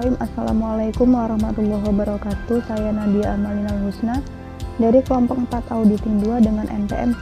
Bismillahirrahmanirrahim. Assalamualaikum warahmatullahi wabarakatuh. Saya Nadia Amalinal Husna dari kelompok 4 Auditing 2 dengan NPM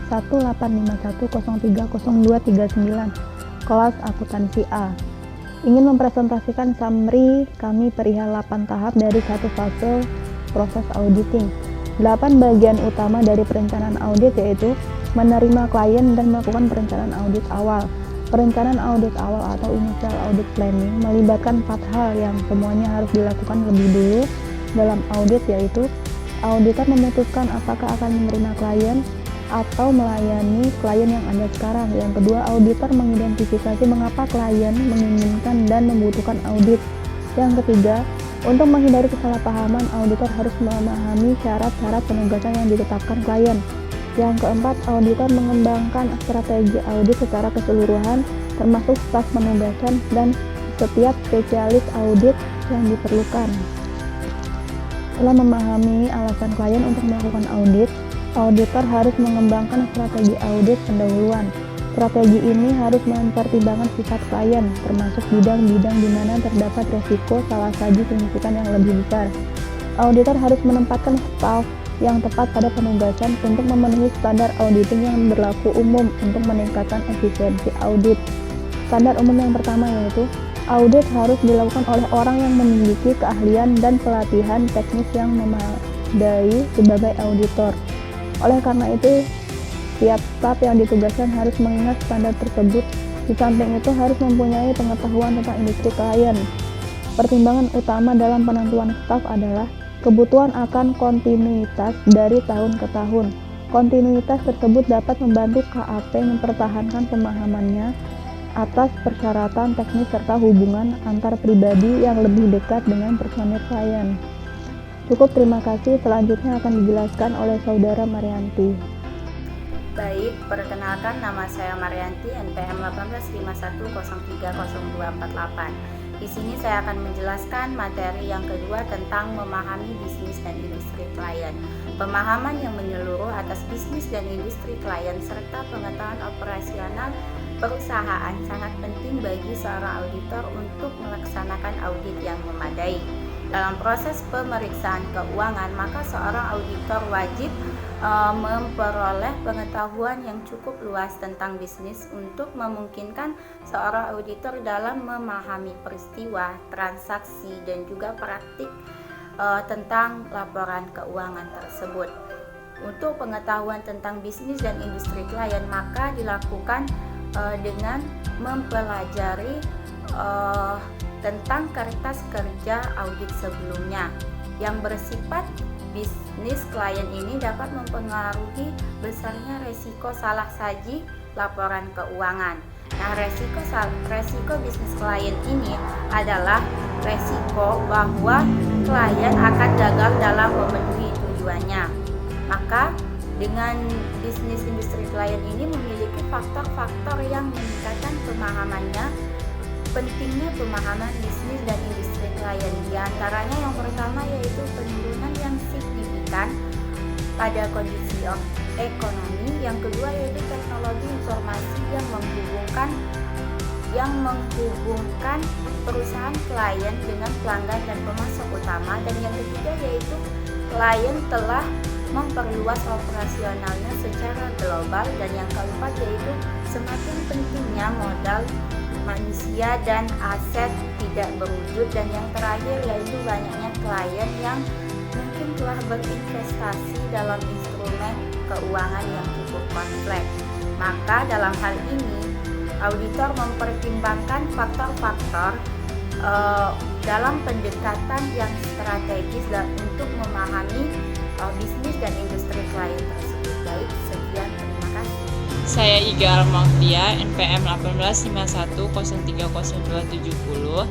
18510300239 kelas akuntansi A. Ingin mempresentasikan summary kami perihal 8 tahap dari satu fase proses auditing. 8 bagian utama dari perencanaan audit yaitu menerima klien dan melakukan perencanaan audit awal. Perencanaan audit awal atau initial audit planning melibatkan 4 hal yang semuanya harus dilakukan lebih dulu dalam audit, yaitu auditor memutuskan apakah akan menerima klien atau melayani klien yang ada sekarang. Yang kedua, auditor mengidentifikasi mengapa klien menginginkan dan membutuhkan audit. Yang ketiga, untuk menghindari kesalahpahaman, auditor harus memahami syarat-syarat penugasan yang ditetapkan klien. Yang keempat, auditor mengembangkan strategi audit secara keseluruhan, termasuk staf penugasan dan setiap spesialis audit yang diperlukan. Setelah memahami alasan klien untuk melakukan audit, auditor harus mengembangkan strategi audit pendahuluan. Strategi ini harus mempertimbangkan sifat klien, termasuk bidang-bidang di mana terdapat resiko salah saji signifikan yang lebih besar. Auditor harus menempatkan staf yang tepat pada penugasan untuk memenuhi standar auditing yang berlaku umum untuk meningkatkan efisiensi audit. Standar umum yang pertama yaitu audit harus dilakukan oleh orang yang memiliki keahlian dan pelatihan teknis yang memadai sebagai auditor. Oleh karena itu, setiap staf yang ditugaskan harus mengingat standar tersebut. Di samping itu harus mempunyai pengetahuan tentang industri klien. Pertimbangan utama dalam penentuan staf adalah kebutuhan akan kontinuitas dari tahun ke tahun. Kontinuitas tersebut dapat membantu KAP mempertahankan pemahamannya atas persyaratan teknis serta hubungan antar pribadi yang lebih dekat dengan personil klien. Cukup, terima kasih. Selanjutnya akan dijelaskan oleh Saudara Marianti. Baik, perkenalkan, nama saya Marianti, NPM 18510300248. Di sini saya akan menjelaskan materi yang kedua tentang memahami bisnis dan industri klien. Pemahaman yang menyeluruh atas bisnis dan industri klien serta pengetahuan operasional perusahaan sangat penting bagi seorang auditor untuk melaksanakan audit yang memadai. Dalam proses pemeriksaan keuangan, maka seorang auditor wajib memperoleh pengetahuan yang cukup luas tentang bisnis untuk memungkinkan seorang auditor dalam memahami peristiwa, transaksi, dan juga praktik tentang laporan keuangan tersebut. Untuk pengetahuan tentang bisnis dan industri klien, maka dilakukan dengan mempelajari tentang kertas kerja audit sebelumnya yang bersifat bisnis klien ini dapat mempengaruhi besarnya resiko salah saji laporan keuangan. Nah, resiko bisnis klien ini adalah resiko bahwa klien akan gagal dalam memenuhi tujuannya. Maka dengan bisnis industri klien ini memiliki faktor-faktor yang meningkatkan pemahamannya. Pentingnya pemahaman bisnis dan industri klien, di antaranya yang pertama yaitu penurunan yang signifikan pada kondisi ekonomi. Yang kedua yaitu teknologi informasi yang menghubungkan perusahaan klien dengan pelanggan dan pemasok utama. Dan yang ketiga yaitu klien telah memperluas operasionalnya secara global. Dan yang keempat yaitu semakin pentingnya modal manusia dan aset tidak berwujud. Dan yang terakhir yaitu banyaknya klien yang mungkin telah berinvestasi dalam instrumen keuangan yang cukup kompleks. Maka dalam hal ini auditor mempertimbangkan faktor-faktor dalam pendekatan yang strategis dan untuk memahami bisnis dan industri klien tersebut. Baik, sekian, terima kasih. Saya Iga Almautia, NPM 18510300270.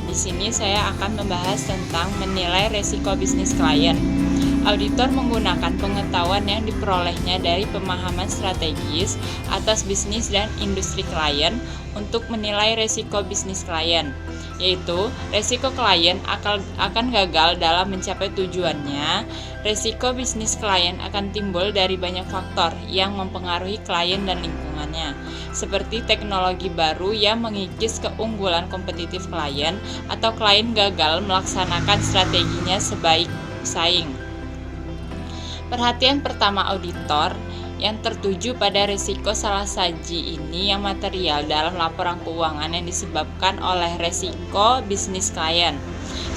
Di sini saya akan membahas tentang menilai resiko bisnis klien. Auditor menggunakan pengetahuan yang diperolehnya dari pemahaman strategis atas bisnis dan industri klien untuk menilai resiko bisnis klien, yaitu resiko klien akan gagal dalam mencapai tujuannya. Resiko bisnis klien akan timbul dari banyak faktor yang mempengaruhi klien dan lingkungan. keuangannya, seperti teknologi baru yang mengikis keunggulan kompetitif klien atau klien gagal melaksanakan strateginya sebaik saing. Perhatian pertama auditor yang tertuju pada risiko salah saji ini yang material dalam laporan keuangan yang disebabkan oleh risiko bisnis klien.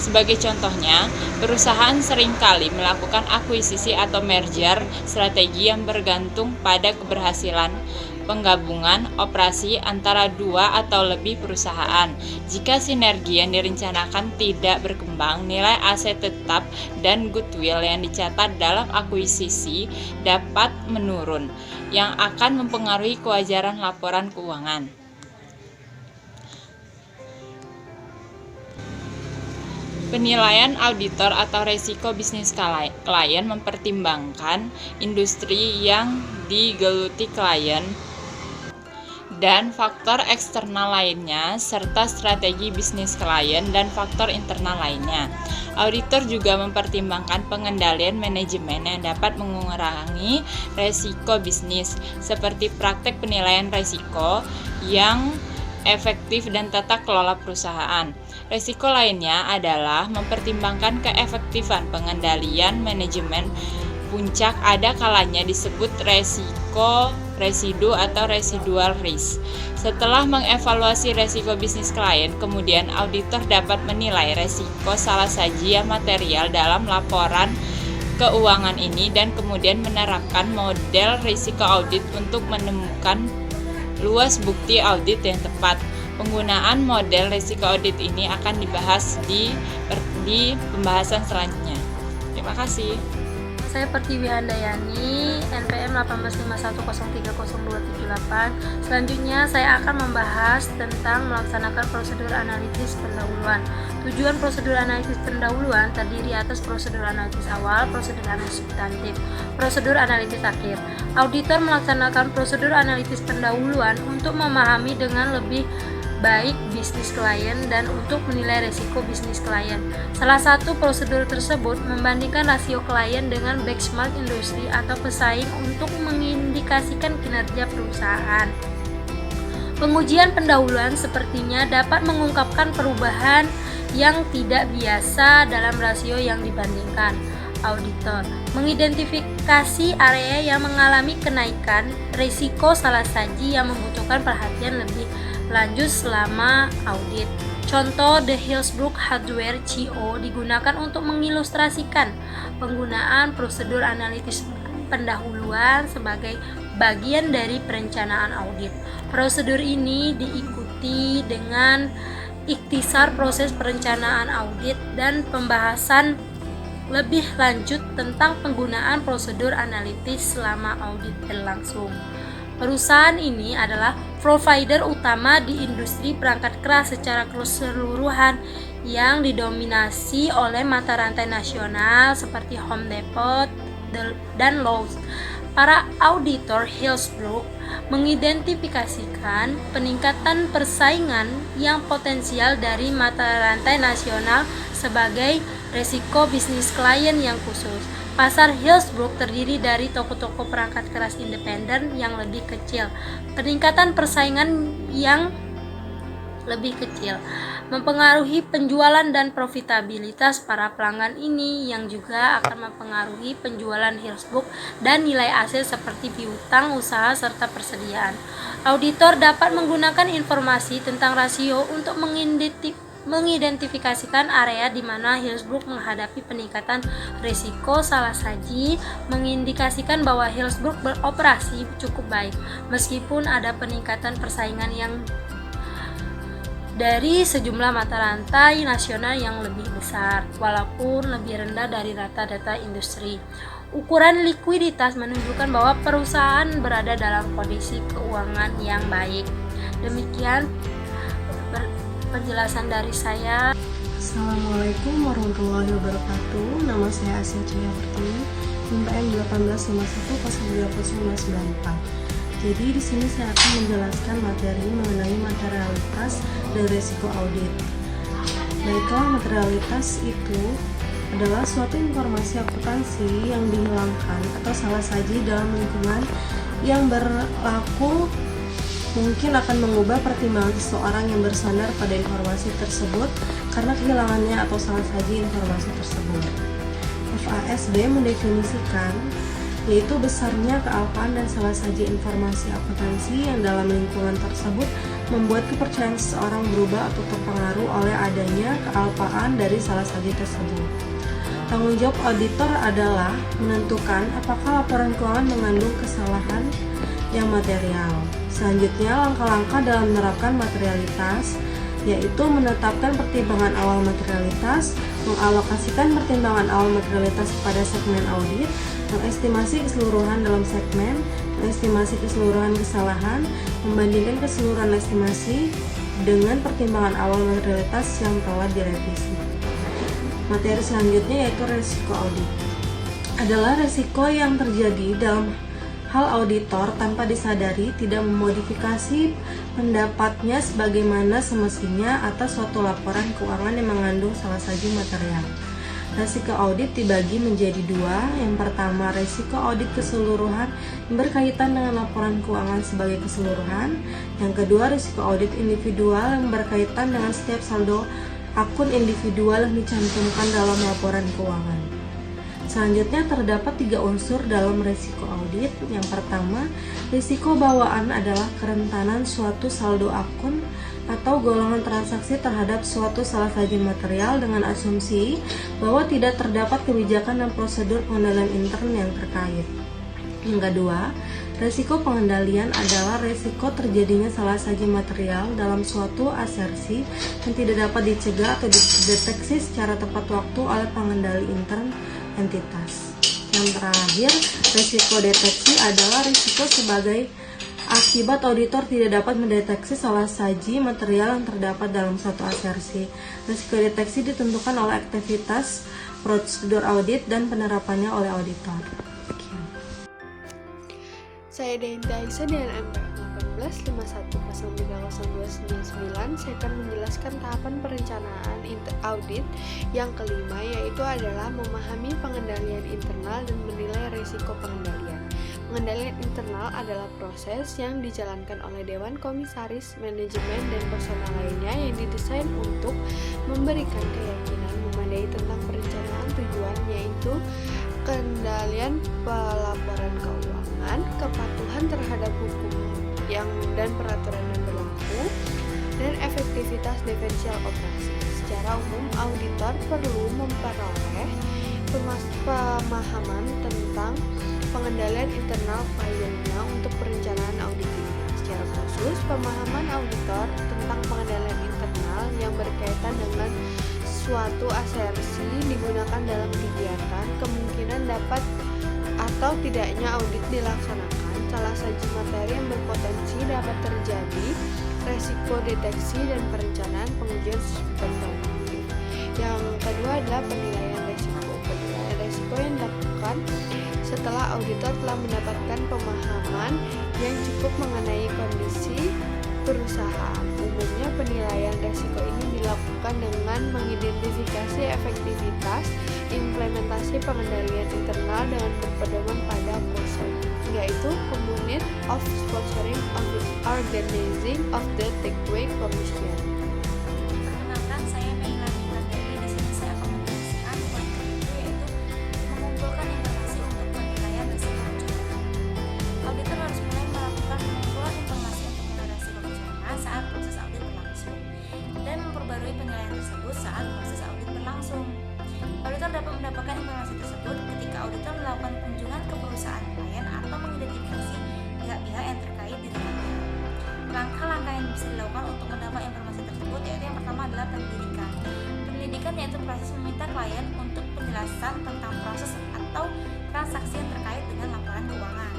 Sebagai contohnya, perusahaan seringkali melakukan akuisisi atau merger strategi yang bergantung pada keberhasilan penggabungan operasi antara dua atau lebih perusahaan. Jika sinergi yang direncanakan tidak berkembang, nilai aset tetap dan goodwill yang dicatat dalam akuisisi dapat menurun, yang akan mempengaruhi kewajaran laporan keuangan. Penilaian auditor atau risiko bisnis klien mempertimbangkan industri yang digeluti klien dan faktor eksternal lainnya, serta strategi bisnis klien dan faktor internal lainnya. Auditor juga mempertimbangkan pengendalian manajemen yang dapat mengurangi risiko bisnis, seperti praktek penilaian risiko yang efektif dan tata kelola perusahaan. Risiko lainnya adalah mempertimbangkan keefektifan pengendalian manajemen. Puncak ada kalanya disebut resiko residu atau residual risk. Setelah mengevaluasi resiko bisnis klien, kemudian auditor dapat menilai resiko salah saji yang material dalam laporan keuangan ini dan kemudian menerapkan model risiko audit untuk menemukan luas bukti audit yang tepat. Penggunaan model risiko audit ini akan dibahas di pembahasan selanjutnya. Terima kasih. Saya Pertiwi Handayani, NPM 181030278. Selanjutnya saya akan membahas tentang melaksanakan prosedur analitis pendahuluan. Tujuan prosedur analitis pendahuluan terdiri atas prosedur analitis awal, prosedur analitis substantif, prosedur analitis akhir. Auditor melaksanakan prosedur analitis pendahuluan untuk memahami dengan lebih baik bisnis klien dan untuk menilai risiko bisnis klien. Salah satu prosedur tersebut membandingkan rasio klien dengan benchmark industri atau pesaing untuk mengindikasikan kinerja perusahaan. Pengujian pendahuluan sepertinya dapat mengungkapkan perubahan yang tidak biasa dalam rasio yang dibandingkan. Auditor mengidentifikasi area yang mengalami kenaikan risiko salah saji yang membutuhkan perhatian lebih lanjut selama audit. Contoh The Hillsbrook Hardware CO digunakan untuk mengilustrasikan penggunaan prosedur analitis pendahuluan sebagai bagian dari perencanaan audit. Prosedur ini diikuti dengan ikhtisar proses perencanaan audit dan pembahasan lebih lanjut tentang penggunaan prosedur analitis selama audit berlangsung. Perusahaan ini adalah provider utama di industri perangkat keras secara keseluruhan yang didominasi oleh mata rantai nasional seperti Home Depot dan Lowe's. Para auditor Hillsbrook mengidentifikasikan peningkatan persaingan yang potensial dari mata rantai nasional sebagai risiko bisnis klien yang khusus. Pasar Hillsbrook terdiri dari toko-toko perangkat keras independen yang lebih kecil. Peningkatan persaingan yang lebih kecil mempengaruhi penjualan dan profitabilitas para pelanggan ini, yang juga akan mempengaruhi penjualan Hillsbrook dan nilai aset seperti piutang usaha serta persediaan. Auditor dapat menggunakan informasi tentang rasio untuk mengidentifikasikan area di mana Hillsbrook menghadapi peningkatan risiko salah saji, mengindikasikan bahwa Hillsbrook beroperasi cukup baik meskipun ada peningkatan persaingan yang dari sejumlah mata rantai nasional yang lebih besar walaupun lebih rendah dari rata-rata industri. Ukuran likuiditas menunjukkan bahwa perusahaan berada dalam kondisi keuangan yang baik. Demikian penjelasan dari saya. Assalamualaikum warahmatullahi wabarakatuh. Nama saya Asia Cahya Pertiwi, NPM 1851020994. Jadi di sini saya akan menjelaskan materi mengenai materialitas dan risiko audit. Baiklah, materialitas itu adalah suatu informasi akuntansi yang dihilangkan atau salah saji dalam lingkungan yang berlaku mungkin akan mengubah pertimbangan seseorang yang bersandar pada informasi tersebut karena kehilangannya atau salah saji informasi tersebut. FASB mendefinisikan yaitu besarnya kealpaan dan salah saji informasi akuntansi yang dalam lingkungan tersebut membuat kepercayaan seseorang berubah atau terpengaruh oleh adanya kealpaan dari salah saji tersebut. Tanggung jawab auditor adalah menentukan apakah laporan keuangan mengandung kesalahan yang material. Selanjutnya, langkah-langkah dalam menerapkan materialitas yaitu menetapkan pertimbangan awal materialitas, mengalokasikan pertimbangan awal materialitas pada segmen audit, mengestimasi keseluruhan dalam segmen, mengestimasi keseluruhan kesalahan, membandingkan keseluruhan estimasi dengan pertimbangan awal materialitas yang telah direvisi. Materi selanjutnya yaitu resiko audit. Adalah resiko yang terjadi dalam hal auditor tanpa disadari tidak memodifikasi pendapatnya sebagaimana semestinya atas suatu laporan keuangan yang mengandung salah saji material. Resiko audit dibagi menjadi dua. Yang pertama, resiko audit keseluruhan yang berkaitan dengan laporan keuangan sebagai keseluruhan. Yang kedua, resiko audit individual yang berkaitan dengan setiap saldo akun individual yang dicantumkan dalam laporan keuangan. Selanjutnya terdapat 3 unsur dalam risiko audit. Yang pertama, risiko bawaan adalah kerentanan suatu saldo akun atau golongan transaksi terhadap suatu salah saji material dengan asumsi bahwa tidak terdapat kebijakan dan prosedur pengendalian intern yang terkait. Yang kedua, risiko pengendalian adalah risiko terjadinya salah saji material dalam suatu asersi yang tidak dapat dicegah atau dideteksi secara tepat waktu oleh pengendali intern entitas. Yang terakhir, risiko deteksi adalah risiko sebagai akibat auditor tidak dapat mendeteksi salah saji material yang terdapat dalam suatu asersi. Risiko deteksi ditentukan oleh aktivitas, prosedur audit, dan penerapannya oleh auditor. Sekian. Saya Dainta Aisyah dengan MPR 1851-0299. Saya akan menjelaskan tahapan perencanaan audit yang kelima, yaitu adalah memahami pengendalian internal dan menilai risiko pengendalian. Pengendalian internal adalah proses yang dijalankan oleh Dewan Komisaris, manajemen, dan personal lainnya yang didesain untuk memberikan keyakinan memadai tentang perencanaan tujuan, yaitu kendalian pelaporan keuangan, kepatuhan terhadap hukum dan peraturan yang berlaku, dan efektivitas diferensial operasi. Secara umum, auditor perlu memperoleh pemahaman tentang pengendalian internal kliennya untuk perencanaan audit ini. Secara khusus, pemahaman auditor tentang pengendalian internal yang berkaitan dengan suatu asersi digunakan dalam kegiatan, kemungkinan dapat atau tidaknya audit dilaksanakan, salah saji materi yang berpotensi dapat terjadi, resiko deteksi dan perencanaan pengujian superlatif. Yang kedua adalah penilaian resiko. Penilaian resiko yang dilakukan setelah auditor telah mendapatkan pemahaman yang cukup mengenai kondisi perusahaan. Umumnya penilaian resiko ini dilakukan dengan mengidentifikasi efektivitas implementasi pengendalian internal dengan berpedoman pada POSEI, yaitu Community of Sponsoring of the Organizing of the Takeaway Commission. Perkenalkan, saya Meilani Prateri. Di sini saya akan menjelaskan poin kedua, yaitu mengumpulkan informasi untuk penilaian risiko kecurangan. Auditor harus mulai melakukan pengumpulan informasi untuk menilai risiko kecurangan saat proses audit berlangsung dan memperbarui penilaian tersebut saat proses audit berlangsung. Auditor dapat mendapatkan informasi tersebut ketika auditor melakukan kunjungan ke perusahaan klien atau mengidentifikasi pihak-pihak yang terkait di dalamnya. Langkah-langkah yang bisa dilakukan untuk mendapat informasi tersebut yaitu yang pertama adalah penyelidikan. Penyelidikan yaitu proses meminta klien untuk penjelasan tentang proses atau transaksi yang terkait dengan laporan keuangan.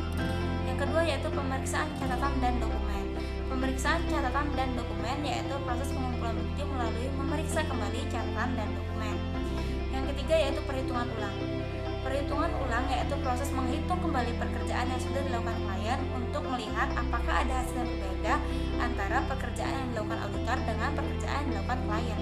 Yang kedua yaitu pemeriksaan catatan dan dokumen. Pemeriksaan catatan dan dokumen yaitu proses pengumpulan bukti melalui memeriksa kembali catatan dan dokumen. Yang ketiga yaitu perhitungan ulang. Perhitungan ulang yaitu proses menghitung kembali pekerjaan yang sudah dilakukan klien untuk melihat apakah ada hasil yang berbeda antara pekerjaan yang dilakukan auditor dengan pekerjaan yang dilakukan klien.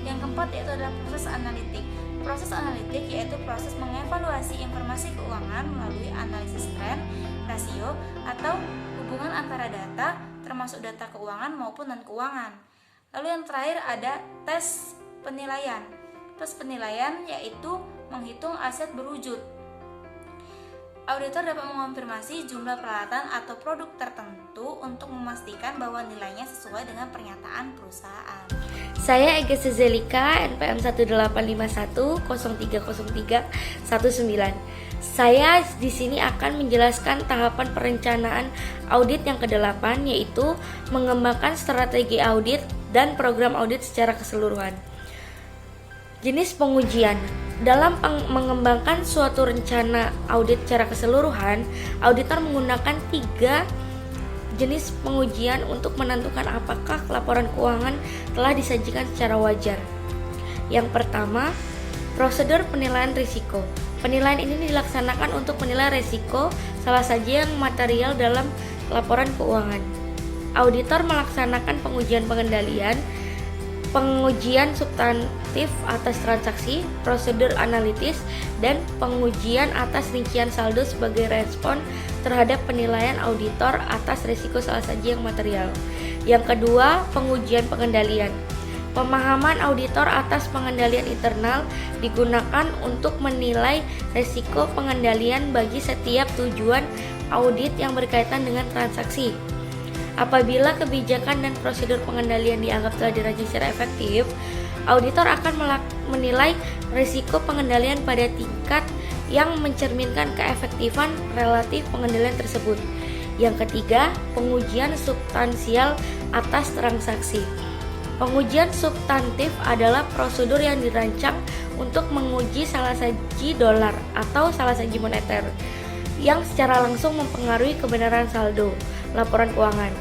Yang keempat yaitu adalah proses analitik. Proses analitik yaitu proses mengevaluasi informasi keuangan melalui analisis tren, rasio, atau hubungan antara data termasuk data keuangan maupun non-keuangan. Lalu yang terakhir ada tes penilaian. Tes penilaian yaitu menghitung aset berwujud. Auditor dapat mengonfirmasi jumlah peralatan atau produk tertentu untuk memastikan bahwa nilainya sesuai dengan pernyataan perusahaan. Saya Ega Sezelika, NPM 1851030319. Saya di sini akan menjelaskan tahapan perencanaan audit yang ke-8, yaitu mengembangkan strategi audit dan program audit secara keseluruhan. Jenis pengujian. Dalam mengembangkan suatu rencana audit secara keseluruhan, auditor menggunakan 3 jenis pengujian untuk menentukan apakah laporan keuangan telah disajikan secara wajar. Yang pertama, prosedur penilaian risiko. Penilaian ini dilaksanakan untuk menilai risiko salah saja yang material dalam laporan keuangan. Auditor melaksanakan pengujian pengendalian, pengujian substantif atas transaksi, prosedur analitis, dan pengujian atas rincian saldo sebagai respon terhadap penilaian auditor atas risiko salah saji yang material. Yang kedua, pengujian pengendalian. Pemahaman auditor atas pengendalian internal digunakan untuk menilai risiko pengendalian bagi setiap tujuan audit yang berkaitan dengan transaksi. Apabila kebijakan dan prosedur pengendalian dianggap telah dirancang secara efektif, auditor akan menilai risiko pengendalian pada tingkat yang mencerminkan keefektifan relatif pengendalian tersebut. Yang ketiga, pengujian substansial atas transaksi. Pengujian substantif adalah prosedur yang dirancang untuk menguji salah saji dolar atau salah saji moneter yang secara langsung mempengaruhi kebenaran saldo laporan keuangan.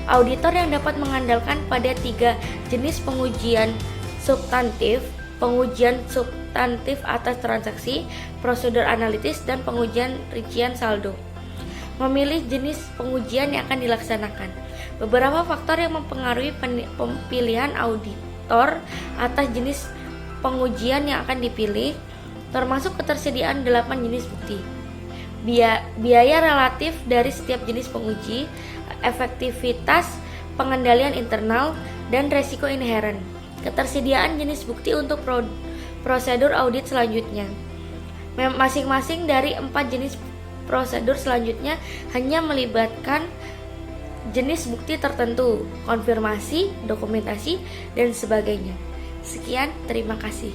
Auditor yang dapat mengandalkan pada 3 jenis pengujian substantif, pengujian substantif atas transaksi, prosedur analitis, dan pengujian rincian saldo. Memilih jenis pengujian yang akan dilaksanakan. Beberapa faktor yang mempengaruhi pemilihan auditor atas jenis pengujian yang akan dipilih, termasuk ketersediaan 8 jenis bukti, biaya relatif dari setiap jenis penguji, efektivitas pengendalian internal, dan resiko inheren. Ketersediaan jenis bukti untuk prosedur audit selanjutnya. Masing-masing dari 4 jenis prosedur selanjutnya hanya melibatkan jenis bukti tertentu, konfirmasi, dokumentasi, dan sebagainya. Sekian, terima kasih.